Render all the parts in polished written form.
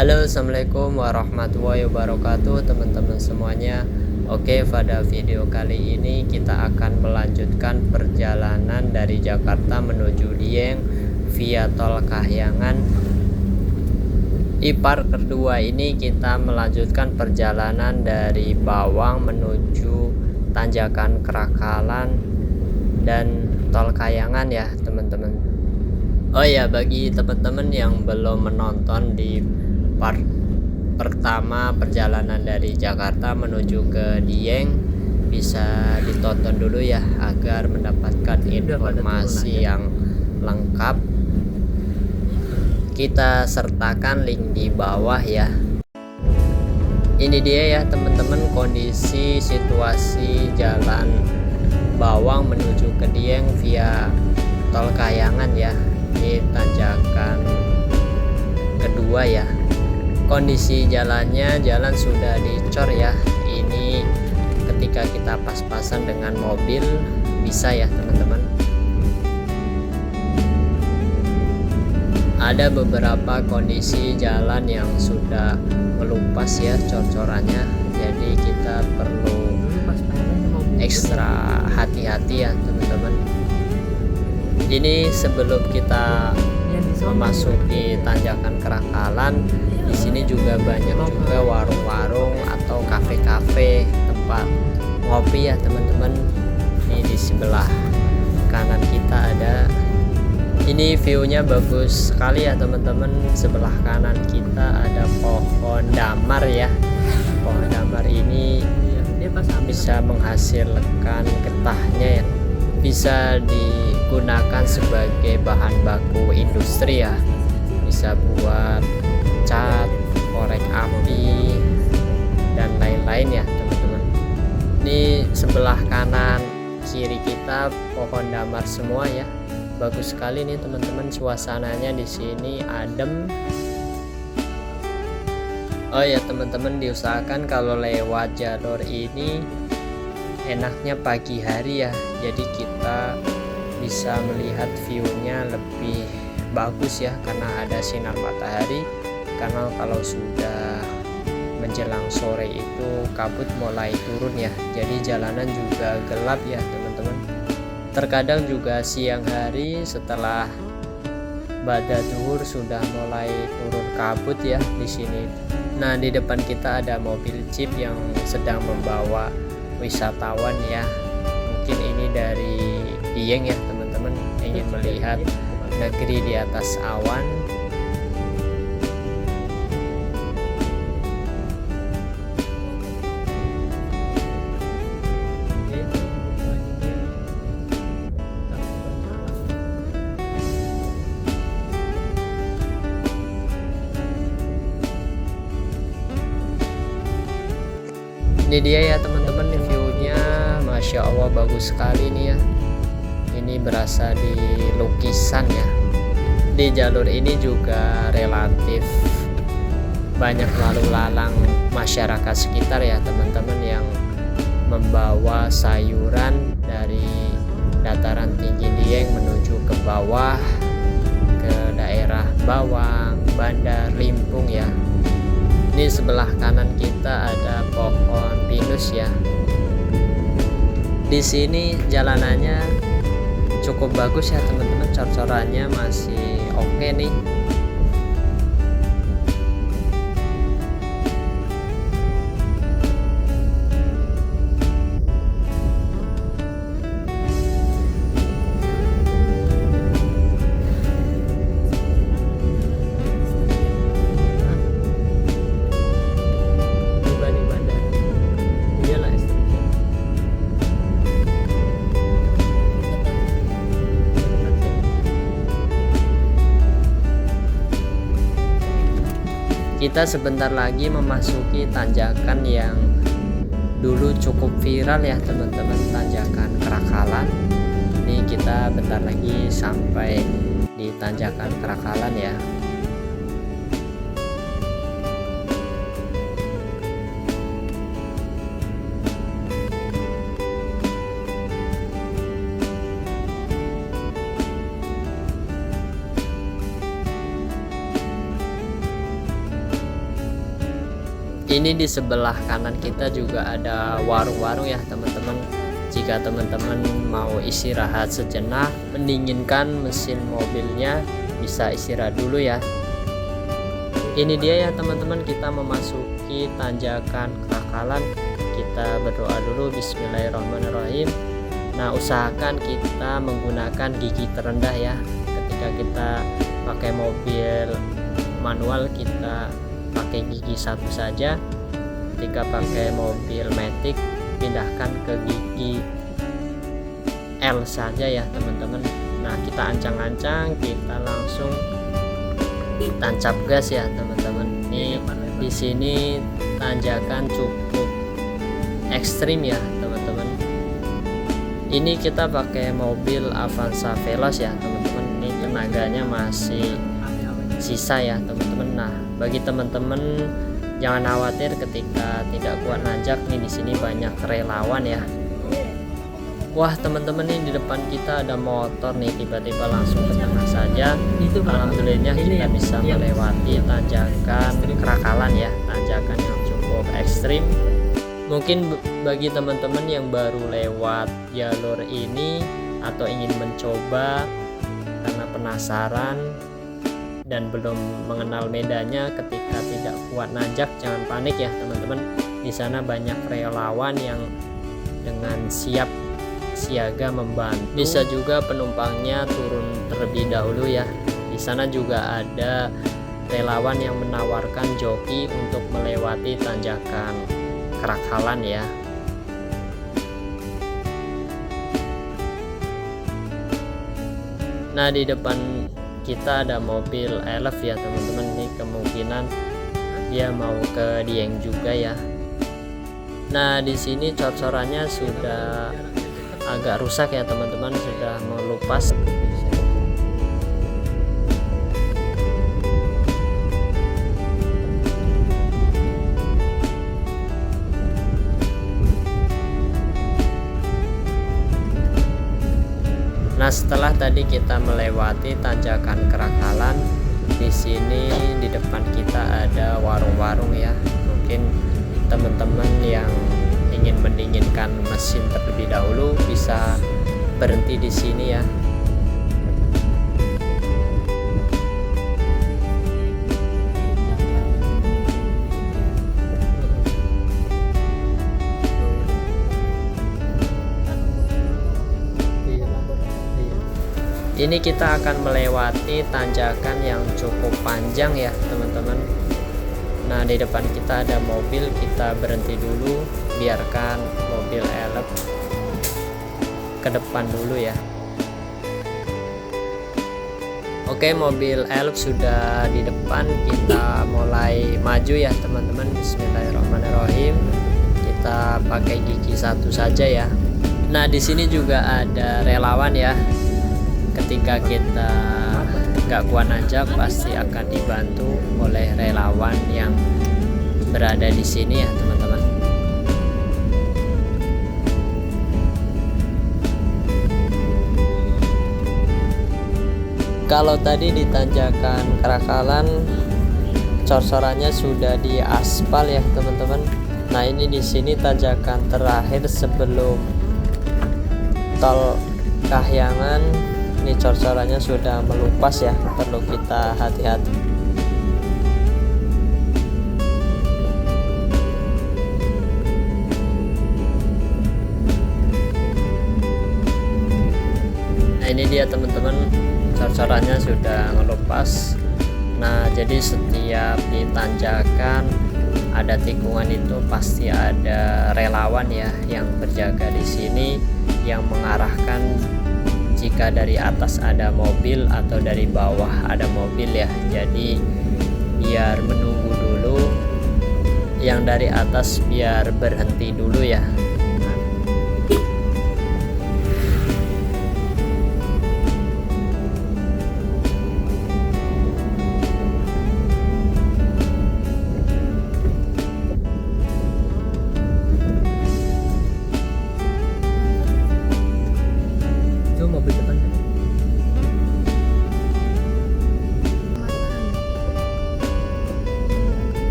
Halo, assalamualaikum warahmatullahi wabarakatuh, teman-teman semuanya. Oke, pada video kali ini kita akan melanjutkan perjalanan dari Jakarta menuju Dieng via Tol Kahyangan. Di part kedua ini kita melanjutkan perjalanan dari Bawang menuju Tanjakan Kerakalan dan Tol Kahyangan ya, teman-teman. Oh ya, bagi teman-teman yang belum menonton di part pertama perjalanan dari Jakarta menuju ke Dieng, bisa ditonton dulu ya agar mendapatkan informasi yang lengkap. Kita sertakan link di bawah ya. Ini dia ya teman-teman, kondisi situasi jalan Bawang menuju ke Dieng via Tol Kahyangan ya, di tanjakan kedua ya. Kondisi jalannya, jalan sudah dicor ya. Ini ketika kita pas-pasan dengan mobil bisa ya teman-teman. Ada beberapa kondisi jalan yang sudah melupas ya cor-corannya, jadi kita perlu ekstra hati-hati ya teman-teman. Ini sebelum kita memasuki Tanjakan Kerakalan, di sini juga banyak juga warung-warung atau kafe-kafe, tempat ngopi ya teman-teman. Ini di sebelah kanan kita ada. Ini view-nya bagus sekali ya teman-teman. Sebelah kanan kita ada pohon damar ya. Pohon damar ini bisa menghasilkan getahnya ya. Bisa digunakan sebagai bahan baku industri ya. Bisa buat cat, korek api, dan lain-lain ya teman-teman. Ini sebelah kanan kiri kita pohon damar semua ya. Bagus sekali nih teman-teman, suasananya di sini adem. Oh ya teman-teman, diusahakan kalau lewat jalur ini enaknya pagi hari ya, jadi kita bisa melihat view-nya lebih bagus ya karena ada sinar matahari. Karena kalau sudah menjelang sore itu kabut mulai turun ya, jadi jalanan juga gelap ya teman-teman. Terkadang juga siang hari setelah bada zuhur sudah mulai turun kabut ya di sini. Nah, di depan kita ada mobil jeep yang sedang membawa wisatawan ya. Mungkin ini dari Dieng ya teman-teman, ingin melihat negeri di atas awan. Ini dia ya teman-teman, view-nya Masya Allah bagus sekali nih ya. Ini berasa di lukisan ya. Di jalur ini juga relatif banyak lalu lalang masyarakat sekitar ya teman-teman, yang membawa sayuran dari dataran tinggi Dieng menuju ke bawah ke daerah Bawang, Bandar, Limpung ya. Ini sebelah kanan kita ada pohon pinus ya. Di sini jalanannya cukup bagus ya teman-teman, cor-corannya masih oke nih. Kita sebentar lagi memasuki tanjakan yang dulu cukup viral ya teman-teman, Tanjakan Kerakalan. Ini kita bentar lagi sampai di Tanjakan Kerakalan ya. Ini di sebelah kanan kita juga ada warung-warung ya teman-teman. Jika teman-teman mau istirahat sejenak, mendinginkan mesin mobilnya, bisa istirahat dulu ya. Ini dia ya teman-teman, kita memasuki tanjakan Kerakalan. Kita berdoa dulu, bismillahirrahmanirrahim. Nah, usahakan kita menggunakan gigi terendah ya. Ketika kita pakai mobil manual, kita pakai gigi satu saja. Ketika pakai mobil matic, pindahkan ke gigi L saja ya teman-teman. Nah, kita ancang-ancang, kita langsung tancap gas ya teman-teman. Ini di sini tanjakan cukup ekstrim ya teman-teman. Ini kita pakai mobil Avanza Veloz ya teman-teman. Ini tenaganya masih sisa ya teman-teman. Nah, bagi teman-teman jangan khawatir ketika tidak kuat nanjak, nih di sini banyak relawan ya. Wah teman-teman, nih di depan kita ada motor nih, tiba-tiba langsung ke tengah saja. Alhamdulillah kita bisa melewati tanjakan Kerakalan ya, tanjakan yang cukup ekstrim. Mungkin bagi teman-teman yang baru lewat jalur ini atau ingin mencoba karena penasaran dan belum mengenal medannya, ketika tidak kuat nanjak jangan panik ya teman-teman. Di sana banyak relawan yang dengan siap siaga membantu. Bisa juga penumpangnya turun terlebih dahulu ya. Di sana juga ada relawan yang menawarkan joki untuk melewati tanjakan Kerakalan ya. Nah, di depan kita ada mobil elf ya teman-teman. Ini kemungkinan dia mau ke Dieng juga ya. Nah, di sini cor-corannya sudah agak rusak ya teman-teman, sudah melupas. Nah, setelah tadi kita melewati tanjakan Kerakalan, di sini di depan kita ada warung-warung ya. Mungkin teman-teman yang ingin mendinginkan mesin terlebih dahulu bisa berhenti di sini ya. Ini kita akan melewati tanjakan yang cukup panjang ya teman-teman. Nah, di depan kita ada mobil, kita berhenti dulu, biarkan mobil elf ke depan dulu ya. Oke, mobil elf sudah di depan, kita mulai maju ya teman-teman. Bismillahirrahmanirrahim. Kita pakai gigi satu saja ya. Nah, di sini juga ada relawan ya. Ketika kita nggak kuat nanjak, pasti akan dibantu oleh relawan yang berada di sini ya teman-teman. Kalau tadi di tanjakan Kerakalan cor-corannya sudah di aspal ya teman-teman. Nah, ini di sini tanjakan terakhir sebelum tol Kahyangan. Ini cor-corannya sudah melupas ya, perlu kita hati-hati. Nah, ini dia teman-teman, cor-corannya sudah melupas. Nah, jadi setiap di tanjakan ada tikungan itu pasti ada relawan ya yang berjaga di sini, yang mengarahkan jika dari atas ada mobil atau dari bawah ada mobil ya. Jadi biar menunggu dulu, yang dari atas biar berhenti dulu ya. Mobil depan.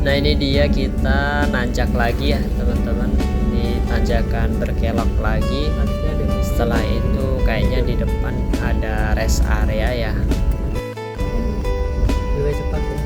Nah ini dia, kita nanjak lagi ya teman-teman, di tanjakan berkelok lagi. Setelah itu kayaknya di depan ada rest area ya. Lebih cepat ya.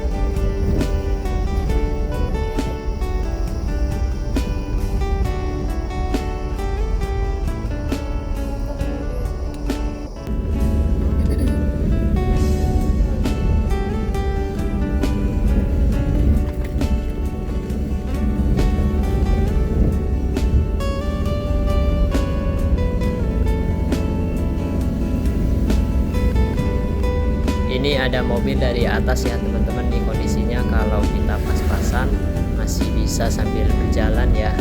Ini ada mobil dari atas ya teman-teman, nih kondisinya kalau kita pas-pasan masih bisa sambil berjalan ya.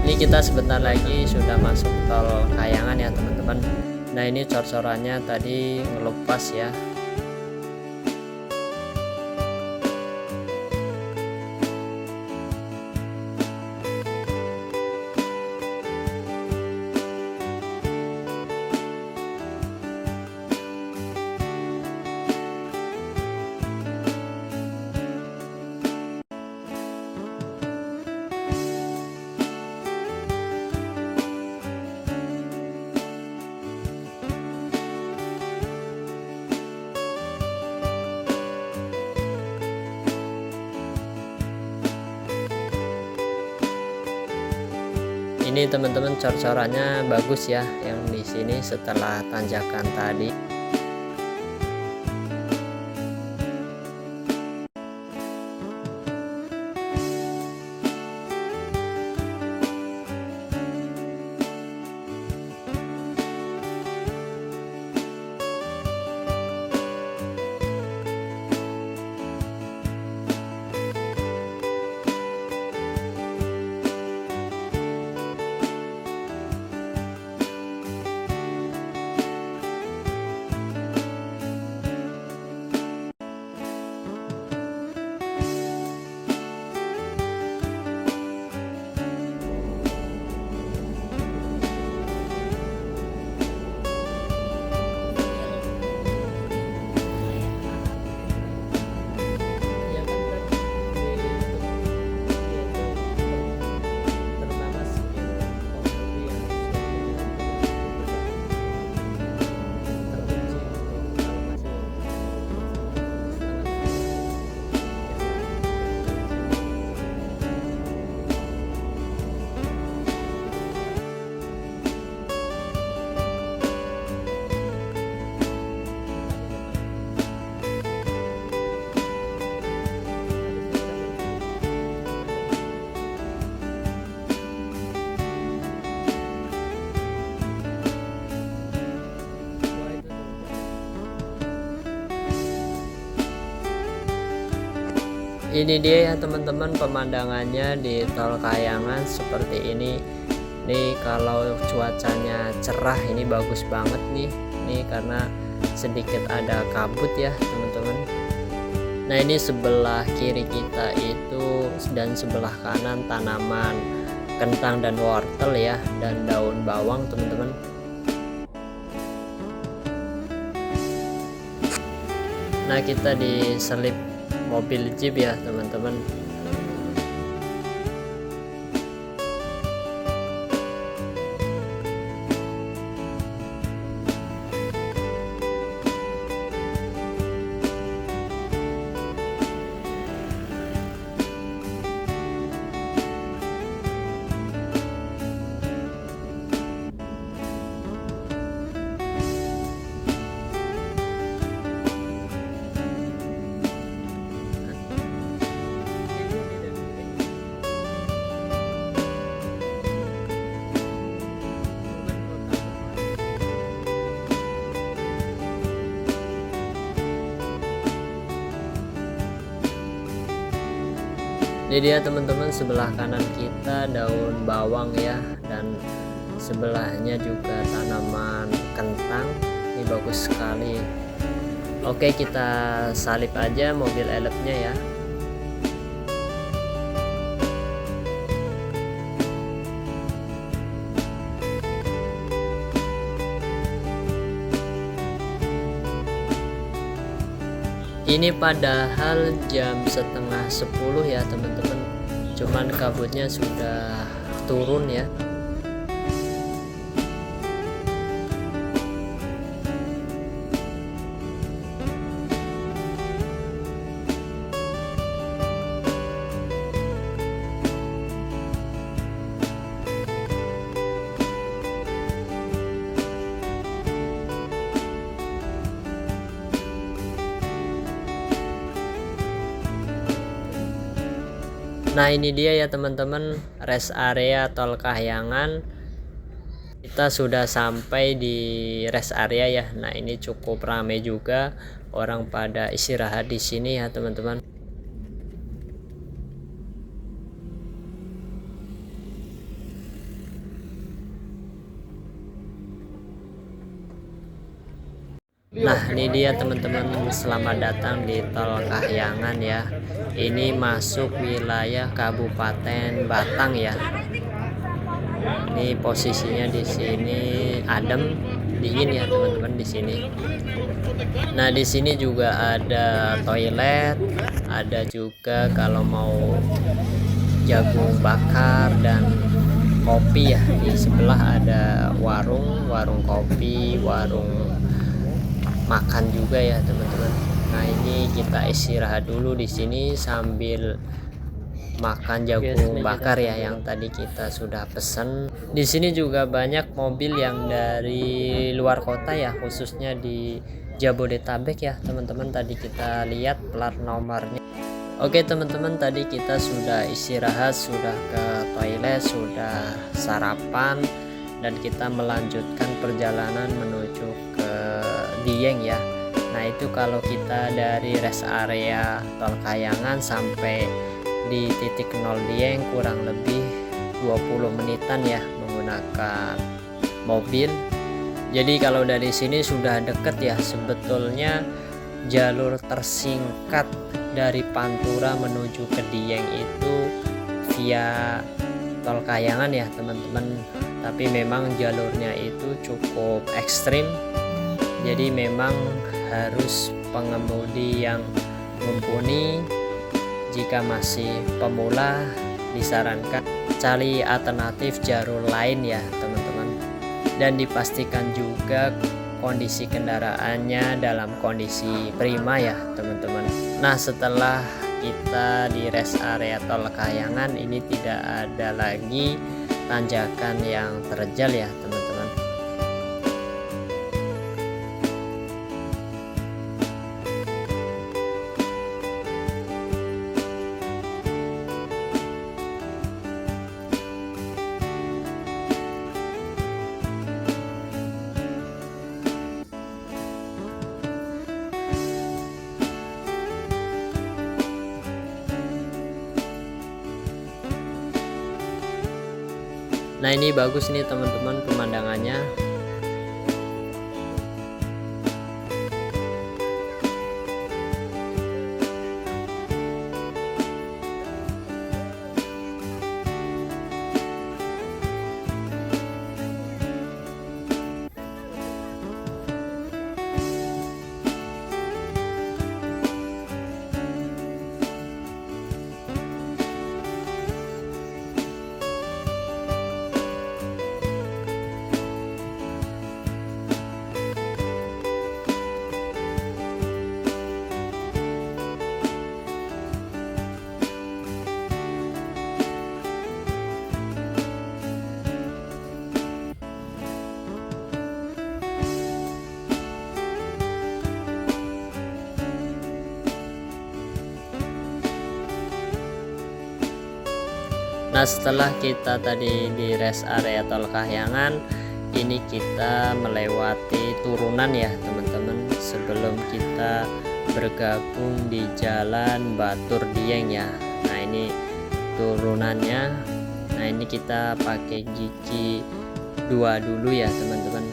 Ini kita sebentar lagi sudah masuk tol Kayangan ya teman-teman. Nah ini cor-corannya tadi ngelupas ya. Ini teman-teman cor-corannya bagus ya yang di sini setelah tanjakan tadi. Ini dia ya teman-teman pemandangannya di tol Kayangan seperti ini. Nih kalau cuacanya cerah ini bagus banget nih. Nih karena sedikit ada kabut ya teman-teman. Nah ini sebelah kiri kita itu dan sebelah kanan tanaman kentang dan wortel ya, dan daun bawang teman-teman. Nah kita diselip mobil jeep ya teman-teman. Jadi ya teman-teman, sebelah kanan kita daun bawang ya, dan sebelahnya juga tanaman kentang. Ini bagus sekali. Oke, kita salip aja mobil elefnya ya. Ini padahal jam setengah 10 ya teman-teman, cuman kabutnya sudah turun ya. Nah ini dia ya teman-teman, rest area Tol Kahyangan. Kita sudah sampai di rest area ya. Nah ini cukup ramai juga, orang pada istirahat di sini ya teman-teman. Nah ini dia teman-teman, selamat datang di Tol Kahyangan ya. Ini masuk wilayah Kabupaten Batang ya. Ini posisinya di sini adem, dingin ya teman-teman di sini. Nah di sini juga ada toilet, ada juga kalau mau jagung bakar dan kopi ya. Di sebelah ada warung kopi, warung makan juga ya teman-teman. Nah ini kita istirahat dulu di sini sambil makan jagung bakar ya yang tadi kita sudah pesen. Di sini juga banyak mobil yang dari luar kota ya, khususnya di Jabodetabek ya teman-teman. Tadi kita lihat plat nomornya. Oke teman-teman, tadi kita sudah istirahat, sudah ke toilet, sudah sarapan, dan kita melanjutkan perjalanan menuju ke Dieng ya. Nah itu kalau kita dari rest area Tol Kahyangan sampai di titik 0 Dieng kurang lebih 20 menitan ya menggunakan mobil. Jadi kalau dari sini sudah deket ya, sebetulnya jalur tersingkat dari Pantura menuju ke Dieng itu via Tol Kahyangan ya teman-teman. Tapi memang jalurnya itu cukup ekstrim, jadi memang harus pengemudi yang mumpuni. Jika masih pemula disarankan cari alternatif jalur lain ya teman-teman, dan dipastikan juga kondisi kendaraannya dalam kondisi prima ya teman-teman. Nah setelah kita di rest area Tol Kahyangan ini tidak ada lagi tanjakan yang terjal ya teman-teman. Nah ini bagus nih teman-teman pemandangannya. Nah setelah kita tadi di rest area Tol Kahyangan, ini kita melewati turunan ya teman-teman, sebelum kita bergabung di Jalan Batur Dieng ya. Nah ini turunannya. Nah ini kita pakai gigi 2 dulu ya teman-teman.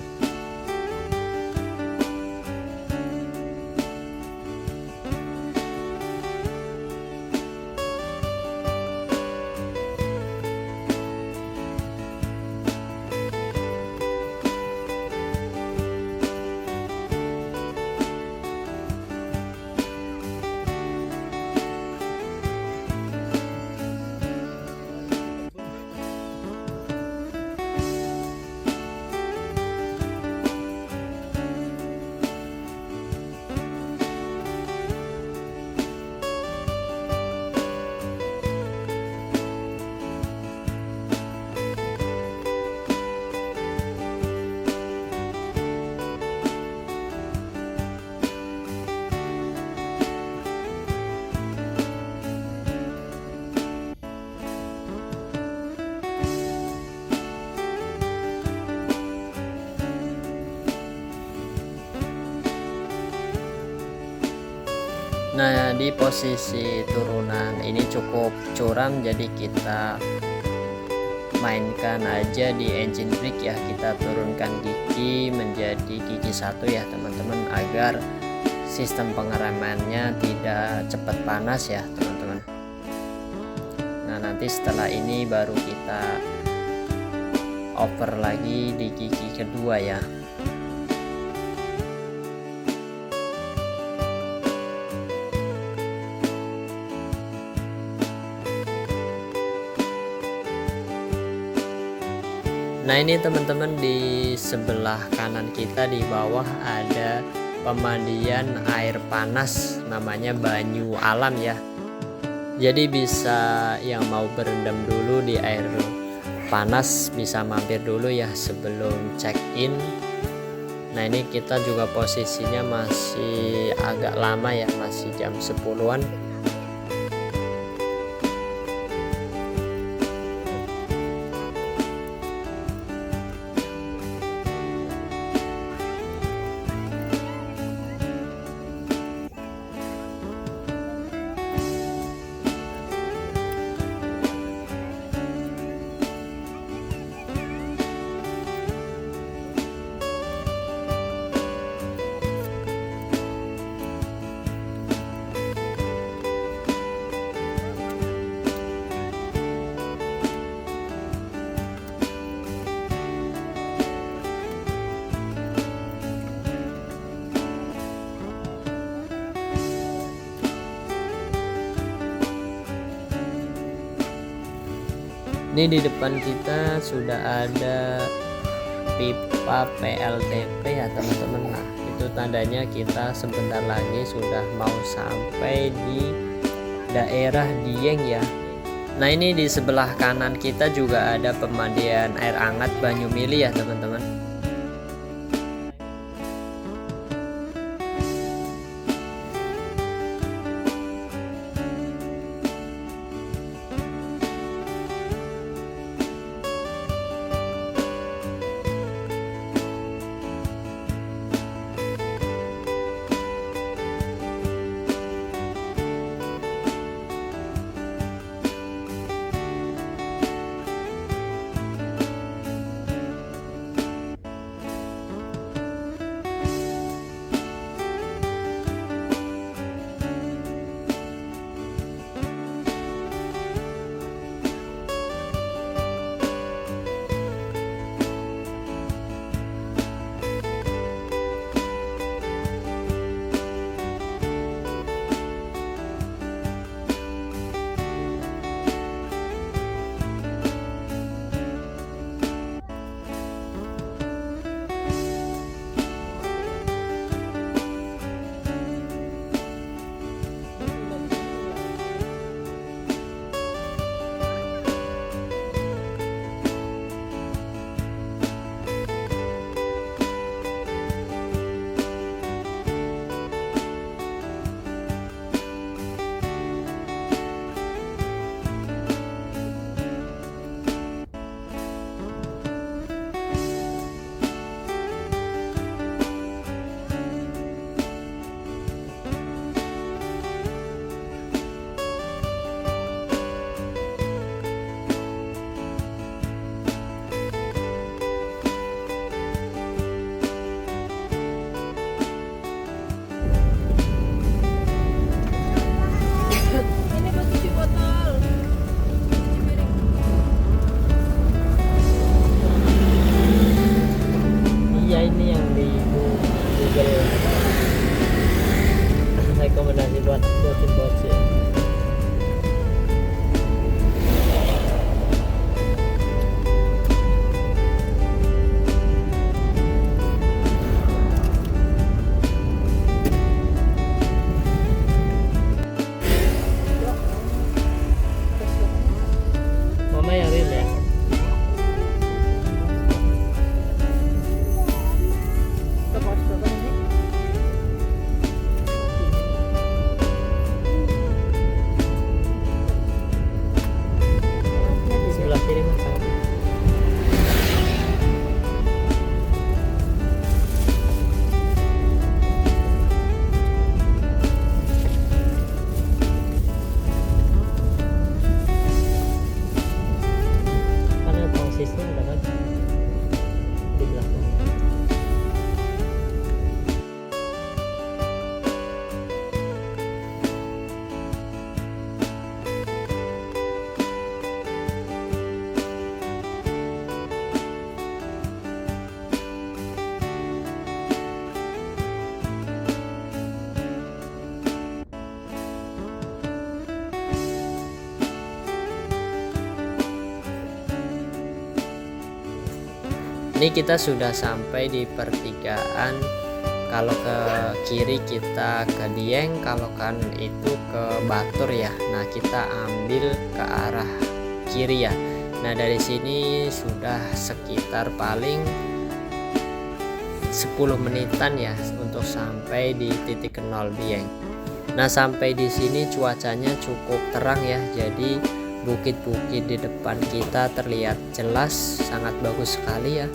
Nah di posisi turunan ini cukup curam, jadi kita mainkan aja di engine brake ya. Kita turunkan gigi menjadi gigi 1 ya teman-teman, agar sistem pengeremannya tidak cepat panas ya teman-teman. Nah nanti setelah ini baru kita over lagi di gigi kedua ya. Nah ini teman-teman, di sebelah kanan kita di bawah ada pemandian air panas, namanya banyu alam ya. Jadi bisa yang mau berendam dulu di air panas bisa mampir dulu ya sebelum check in. Nah ini kita juga posisinya masih agak lama ya, masih jam 10-an. Ini di depan kita sudah ada pipa PLTP ya teman-teman. Nah itu tandanya kita sebentar lagi sudah mau sampai di daerah Dieng ya. Nah ini di sebelah kanan kita juga ada pemandian air hangat Banyumili ya teman-teman. buat bocil-bocil. Mama yang real ya. Sebelah kiri mas. Karena tongsisnya ada kan di belakang. Ini kita sudah sampai di pertigaan. Kalau ke kiri kita ke Dieng, kalau kan itu ke Batur ya. Nah kita ambil ke arah kiri ya. Nah dari sini sudah sekitar paling 10 menitan ya untuk sampai di titik 0 Dieng. Nah sampai di sini cuacanya cukup terang ya, jadi bukit-bukit di depan kita terlihat jelas, sangat bagus sekali ya.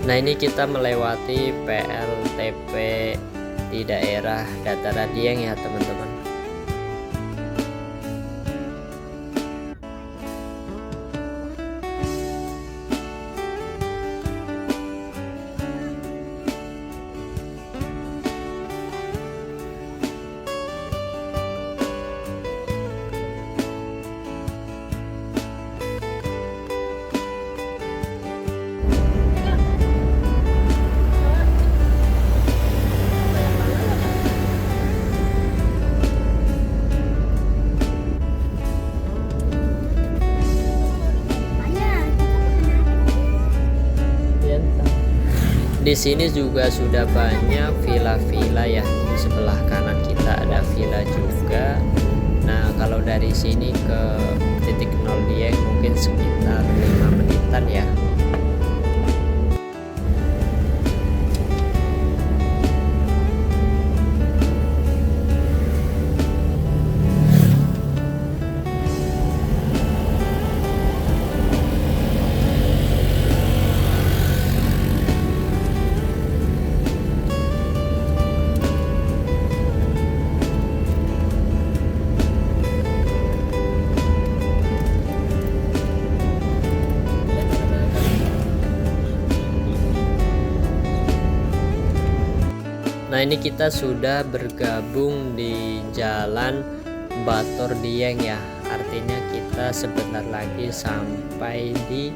Nah ini kita melewati PLTP di daerah dataran Dieng ya teman-teman. Di sini juga sudah banyak villa-villa ya. Di sebelah kanan kita ada villa juga. Nah, kalau dari sini ke titik 0 Dieng mungkin sekitar 5 menitan ya. Nah ini kita sudah bergabung di jalan Batur Dieng ya. Artinya kita sebentar lagi sampai di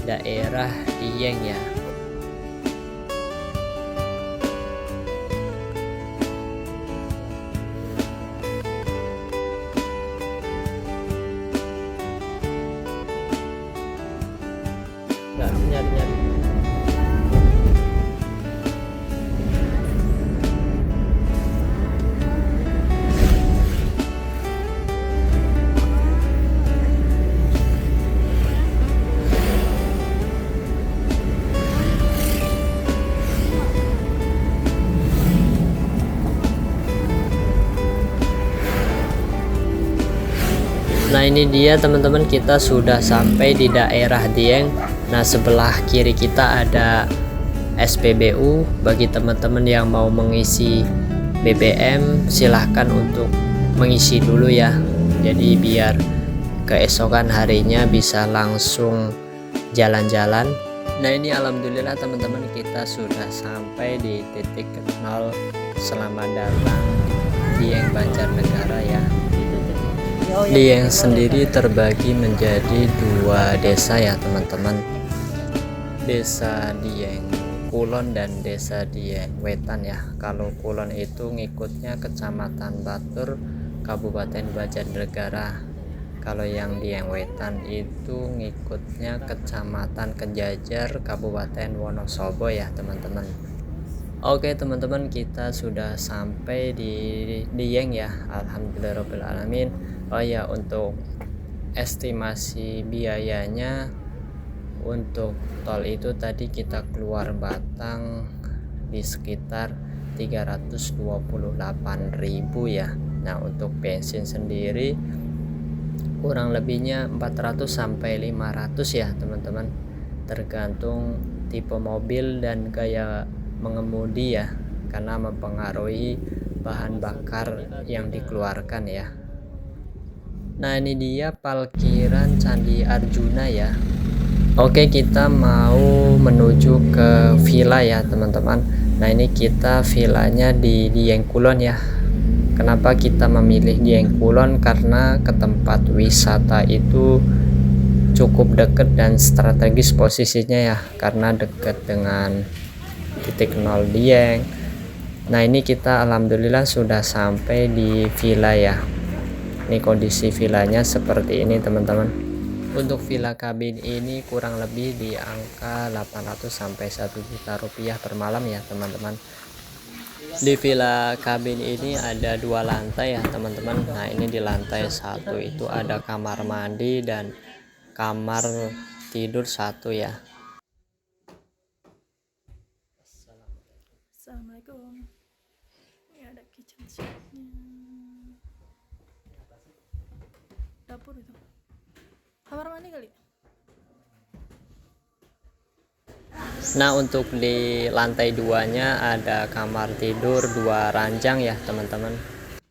daerah Dieng ya. Nyari-nyari. Nah Nah ini dia teman-teman, kita sudah sampai di daerah Dieng. Nah sebelah kiri kita ada SPBU. Bagi teman-teman yang mau mengisi BBM silahkan untuk mengisi dulu ya, jadi biar keesokan harinya bisa langsung jalan-jalan. Nah ini alhamdulillah teman-teman, kita sudah sampai di titik 0 Selamat datang Dieng Banjarnegara ya. Dieng sendiri terbagi menjadi 2 desa ya teman-teman, Desa Dieng Kulon dan Desa Dieng Wetan ya. Kalau Kulon itu ngikutnya Kecamatan Batur, Kabupaten Banjarnegara. Kalau yang Dieng Wetan itu ngikutnya Kecamatan Kejajar, Kabupaten Wonosobo ya teman-teman. Oke teman-teman, kita sudah sampai di Dieng ya, alhamdulillahirobbilalamin. Oh ya, untuk estimasi biayanya untuk tol itu tadi kita keluar Batang di sekitar 328.000 ya. Nah untuk bensin sendiri kurang lebihnya 400 sampai 500 ya teman-teman, tergantung tipe mobil dan gaya mengemudi ya, karena mempengaruhi bahan bakar yang dikeluarkan ya. Nah ini dia parkiran Candi Arjuna ya. Oke, kita mau menuju ke villa ya teman-teman. Nah ini kita villanya di Dieng Kulon ya. Kenapa kita memilih Dieng Kulon? Karena ke tempat wisata itu cukup dekat dan strategis posisinya ya, karena dekat dengan titik 0 Dieng. Nah ini kita alhamdulillah sudah sampai di villa ya. Ini kondisi villanya seperti ini teman-teman. Untuk villa kabin ini kurang lebih di angka 800 sampai 1 juta rupiah per malam ya teman-teman. Di villa kabin ini ada 2 lantai ya teman-teman. Nah ini di lantai 1 itu ada kamar mandi dan kamar tidur 1 ya. Assalamualaikum. Ini ada kitchen setnya, dapur itu, kamar mandi kali. Nah untuk di lantai 2-nya ada kamar tidur 2 ranjang ya teman-teman.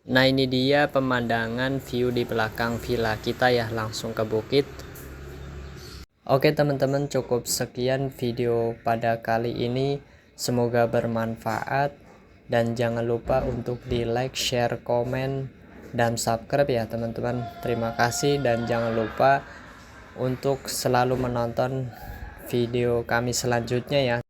Nah ini dia pemandangan view di belakang villa kita ya, langsung ke bukit. Oke teman-teman, cukup sekian video pada kali ini, semoga bermanfaat dan jangan lupa untuk di like, share, komen, dan subscribe ya teman-teman. Terima kasih dan jangan lupa untuk selalu menonton video kami selanjutnya ya.